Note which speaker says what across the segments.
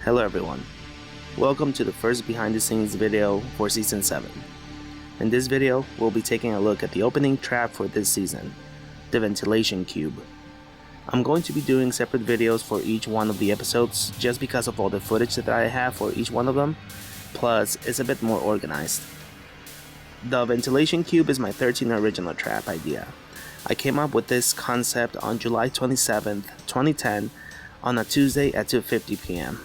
Speaker 1: Hello everyone, welcome to the first behind the scenes video for Season 7. In this video, we'll be taking a look at the opening trap for this season, the ventilation cube. I'm going to be doing separate videos for each one of the episodes just because of all the footage that I have for each one of them, plus it's a bit more organized. The ventilation cube is my 13th original trap idea. I came up with this concept on July 27th, 2010 on a Tuesday at 2:50 p.m.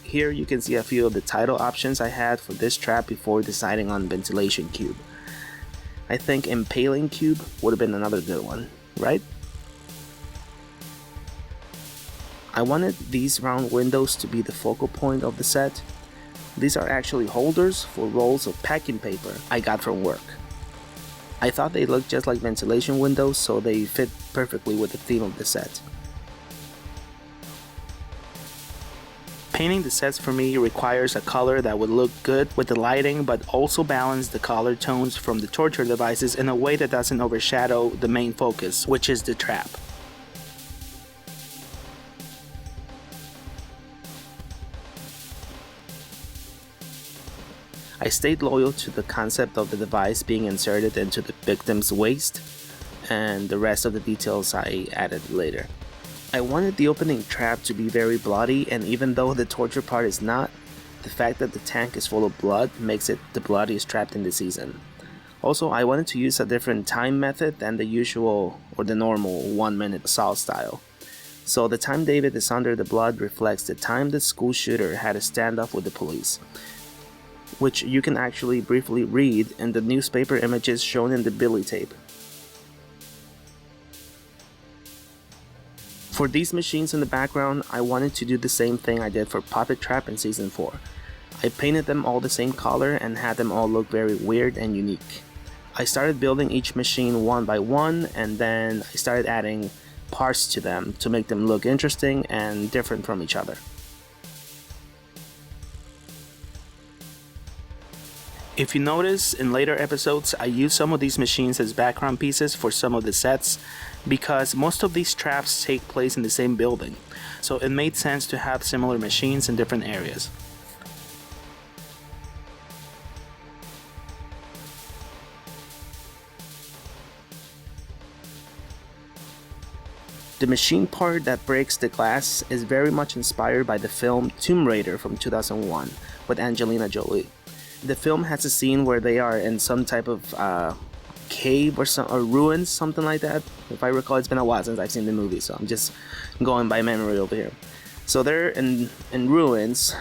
Speaker 1: Here you can see a few of the title options I had for this trap before deciding on ventilation cube. I think impaling cube would have been another good one, right? I wanted these round windows to be the focal point of the set. These are actually holders for rolls of packing paper I got from work. I thought they looked just like ventilation windows, so they fit perfectly with the theme of the set. Painting the sets for me requires a color that would look good with the lighting, but also balance the color tones from the torture devices in a way that doesn't overshadow the main focus, which is the trap. I stayed loyal to the concept of the device being inserted into the victim's waist, and the rest of the details I added later. I wanted the opening trap to be very bloody, and even though the torture part is not, the fact that the tank is full of blood makes it the bloodiest trap in the season. Also, I wanted to use a different time method than the usual or the normal 1-minute assault style. So the time David is under the blood reflects the time the school shooter had a standoff with the police, which you can actually briefly read in the newspaper images shown in the Billy tape. For these machines in the background, I wanted to do the same thing I did for Puppet Trap in Season 4. I painted them all the same color and had them all look very weird and unique. I started building each machine one by one, and then I started adding parts to them to make them look interesting and different from each other. If you notice, in later episodes, I used some of these machines as background pieces for some of the sets because most of these traps take place in the same building, so it made sense to have similar machines in different areas. The machine part that breaks the glass is very much inspired by the film Tomb Raider from 2001 with Angelina Jolie. The film has a scene where they are in some type of cave or ruins, something like that. If I recall, it's been a while since I've seen the movie, so I'm just going by memory over here. So they're in ruins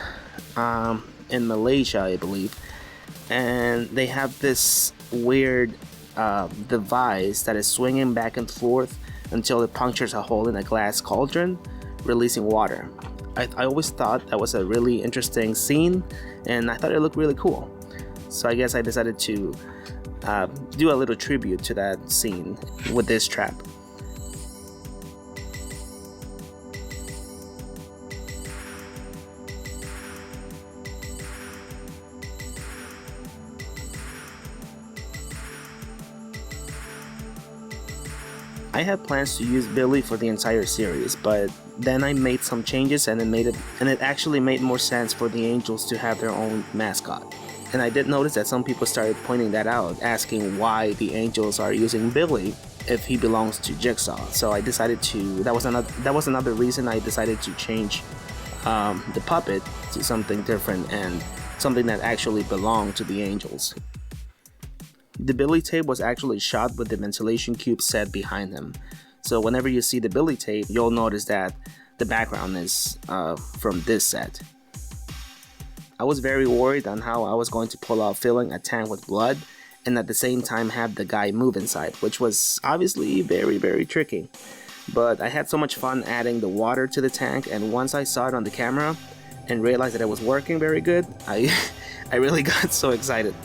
Speaker 1: in Malaysia, I believe, and they have this weird device that is swinging back and forth until it punctures a hole in a glass cauldron, releasing water. I always thought that was a really interesting scene, and I thought it looked really cool. So I guess I decided to do a little tribute to that scene with this trap. I had plans to use Billy for the entire series, but then I made some changes and it actually made more sense for the Angels to have their own mascot. And I did notice that some people started pointing that out, asking why the Angels are using Billy if he belongs to Jigsaw. So I decided to, that was another reason I decided to change the puppet to something different and something that actually belonged to the Angels. The Billy tape was actually shot with the ventilation cube set behind him. So whenever you see the Billy tape, you'll notice that the background is from this set. I was very worried on how I was going to pull off filling a tank with blood and at the same time have the guy move inside, which was obviously very, very tricky. But I had so much fun adding the water to the tank, and once I saw it on the camera and realized that it was working very good, I really got so excited.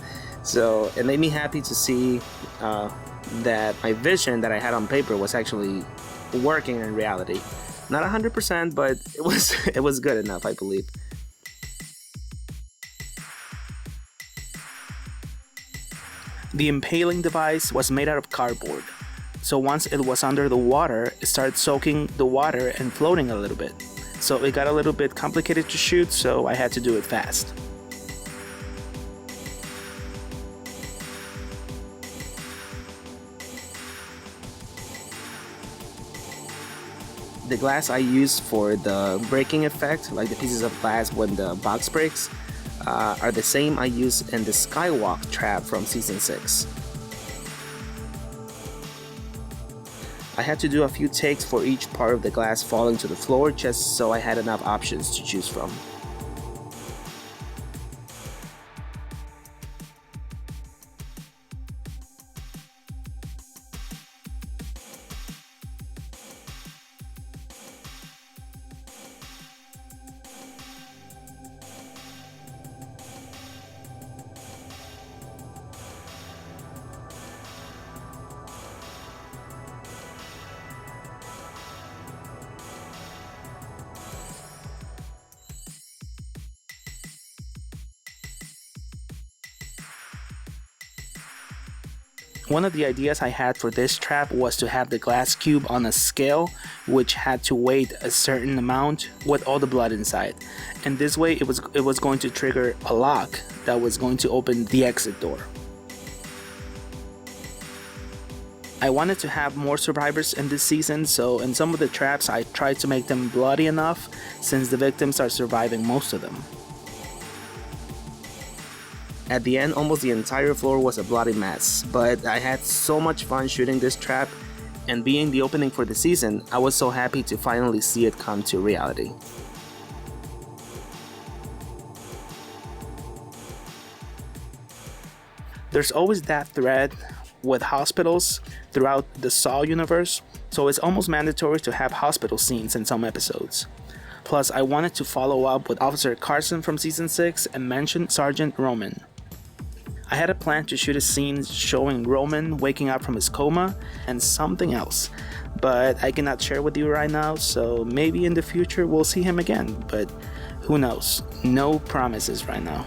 Speaker 1: So it made me happy to see that my vision that I had on paper was actually working in reality. Not 100%, but it was good enough, I believe. The impaling device was made out of cardboard, so once it was under the water, it started soaking the water and floating a little bit. So it got a little bit complicated to shoot, so I had to do it fast. The glass I used for the breaking effect, like the pieces of glass when the box breaks, are the same I used in the Skywalk trap from Season 6. I had to do a few takes for each part of the glass falling to the floor just so I had enough options to choose from. One of the ideas I had for this trap was to have the glass cube on a scale which had to weigh a certain amount with all the blood inside, and this way it was going to trigger a lock that was going to open the exit door. I wanted to have more survivors in this season, so in some of the traps I tried to make them bloody enough since the victims are surviving most of them. At the end, almost the entire floor was a bloody mess, but I had so much fun shooting this trap, and being the opening for the season, I was so happy to finally see it come to reality. There's always that thread with hospitals throughout the Saw universe, so it's almost mandatory to have hospital scenes in some episodes. Plus, I wanted to follow up with Officer Carson from Season 6 and mention Sergeant Roman. I had a plan to shoot a scene showing Roman waking up from his coma and something else, but I cannot share with you right now, so maybe in the future we'll see him again, but who knows? No promises right now.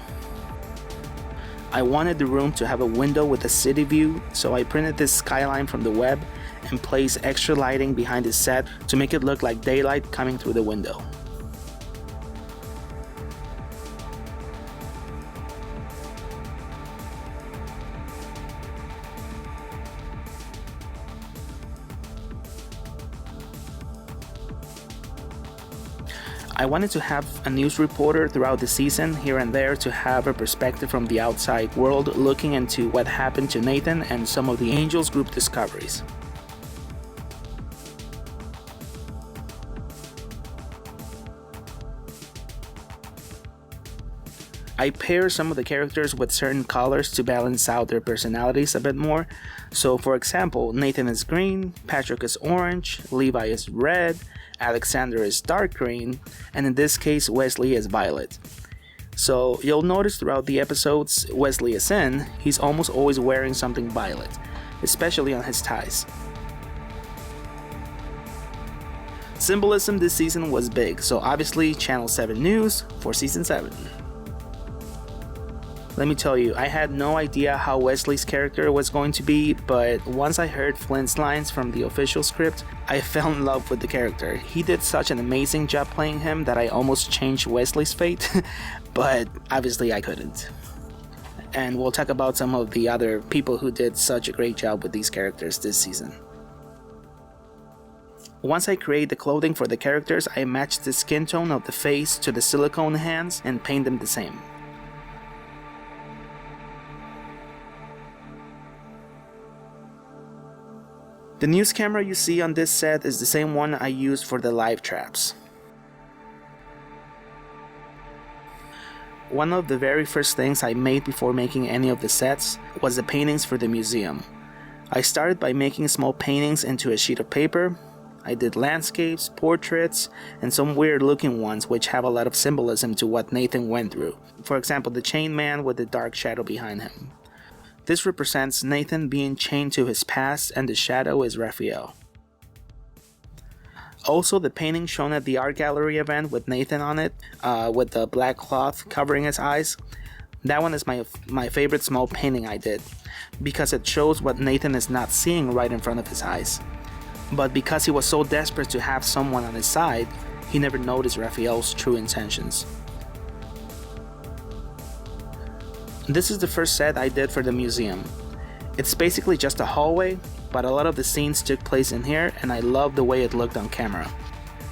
Speaker 1: I wanted the room to have a window with a city view, so I printed this skyline from the web and placed extra lighting behind the set to make it look like daylight coming through the window. I wanted to have a news reporter throughout the season here and there to have a perspective from the outside world looking into what happened to Nathan and some of the Angels group discoveries. I pair some of the characters with certain colors to balance out their personalities a bit more. So for example, Nathan is green, Patrick is orange, Levi is red, Alexander is dark green, and in this case Wesley is violet. So you'll notice throughout the episodes Wesley is in, he's almost always wearing something violet, especially on his ties. Symbolism this season was big, so obviously Channel 7 News for Season 7. Let me tell you, I had no idea how Wesley's character was going to be, but once I heard Flint's lines from the official script, I fell in love with the character. He did such an amazing job playing him that I almost changed Wesley's fate, but obviously I couldn't. And we'll talk about some of the other people who did such a great job with these characters this season. Once I create the clothing for the characters, I match the skin tone of the face to the silicone hands and paint them the same. The news camera you see on this set is the same one I used for the live traps. One of the very first things I made before making any of the sets was the paintings for the museum. I started by making small paintings into a sheet of paper. I did landscapes, portraits, and some weird looking ones which have a lot of symbolism to what Nathan went through. For example, the chained man with the dark shadow behind him. This represents Nathan being chained to his past, and the shadow is Raphael. Also, the painting shown at the art gallery event with Nathan on it, with the black cloth covering his eyes, That one is my favorite small painting I did, because it shows what Nathan is not seeing right in front of his eyes. But because he was so desperate to have someone on his side, he never noticed Raphael's true intentions. This is the first set I did for the museum. It's basically just a hallway, but a lot of the scenes took place in here, and I loved the way it looked on camera.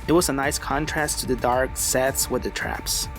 Speaker 1: It was a nice contrast to the dark sets with the traps.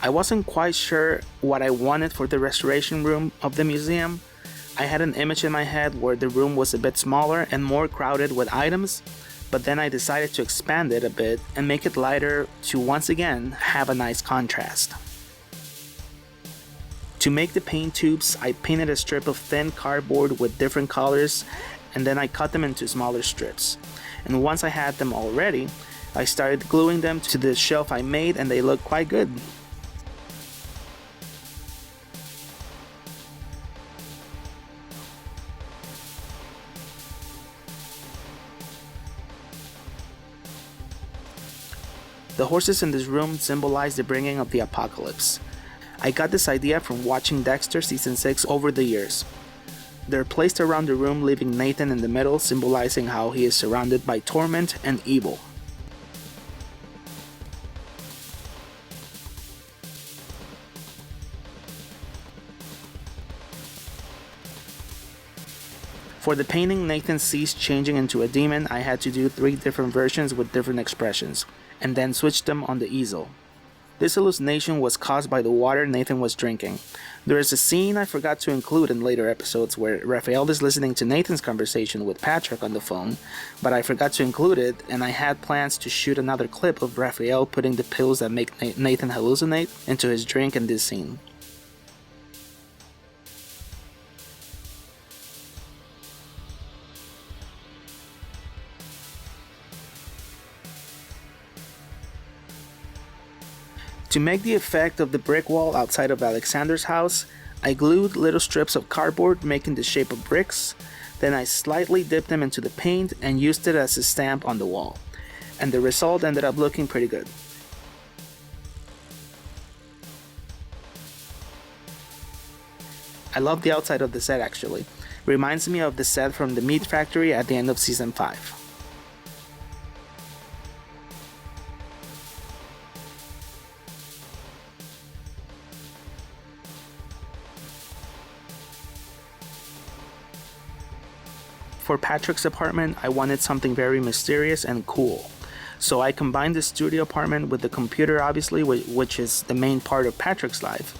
Speaker 1: I wasn't quite sure what I wanted for the restoration room of the museum. I had an image in my head where the room was a bit smaller and more crowded with items, but then I decided to expand it a bit and make it lighter to once again have a nice contrast. To make the paint tubes, I painted a strip of thin cardboard with different colors, and then I cut them into smaller strips. And once I had them all ready, I started gluing them to the shelf I made, and they look quite good. The horses in this room symbolize the bringing of the apocalypse. I got this idea from watching Dexter Season 6 over the years. They're placed around the room, leaving Nathan in the middle, symbolizing how he is surrounded by torment and evil. For the painting Nathan sees changing into a demon, I had to do 3 different versions with different expressions, and then switch them on the easel. This hallucination was caused by the water Nathan was drinking. There is a scene I forgot to include in later episodes where Raphael is listening to Nathan's conversation with Patrick on the phone, but I forgot to include it, and I had plans to shoot another clip of Raphael putting the pills that make Nathan hallucinate into his drink in this scene. To make the effect of the brick wall outside of Alexander's house, I glued little strips of cardboard making the shape of bricks, then I slightly dipped them into the paint and used it as a stamp on the wall, and the result ended up looking pretty good. I love the outside of the set actually. Reminds me of the set from the meat factory at the end of season 5. For Patrick's apartment, I wanted something very mysterious and cool. So I combined the studio apartment with the computer, obviously, which is the main part of Patrick's life.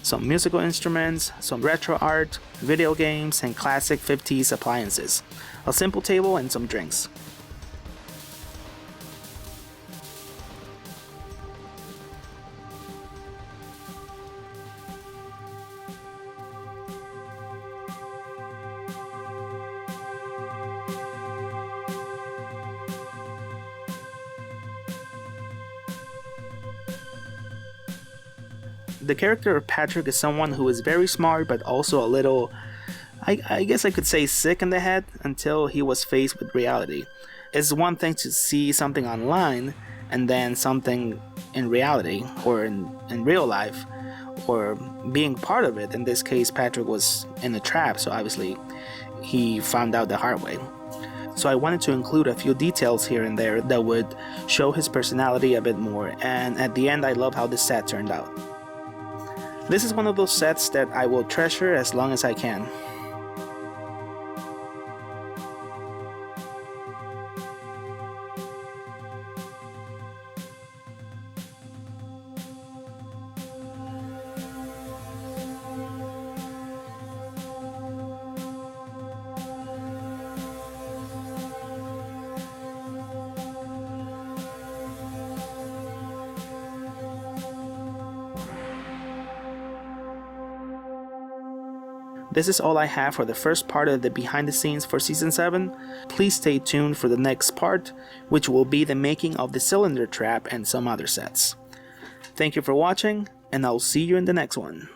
Speaker 1: Some musical instruments, some retro art, video games, and classic 50s appliances. A simple table and some drinks. The character of Patrick is someone who is very smart but also a little, I guess I could say, sick in the head until he was faced with reality. It's one thing to see something online and then something in reality or in real life or being part of it. In this case, Patrick was in a trap, so obviously he found out the hard way. So I wanted to include a few details here and there that would show his personality a bit more, and at the end I love how the set turned out. This is one of those sets that I will treasure as long as I can. This is all I have for the first part of the behind the scenes for Season 7. Please stay tuned for the next part, which will be the making of the cylinder trap and some other sets. Thank you for watching, and I'll see you in the next one.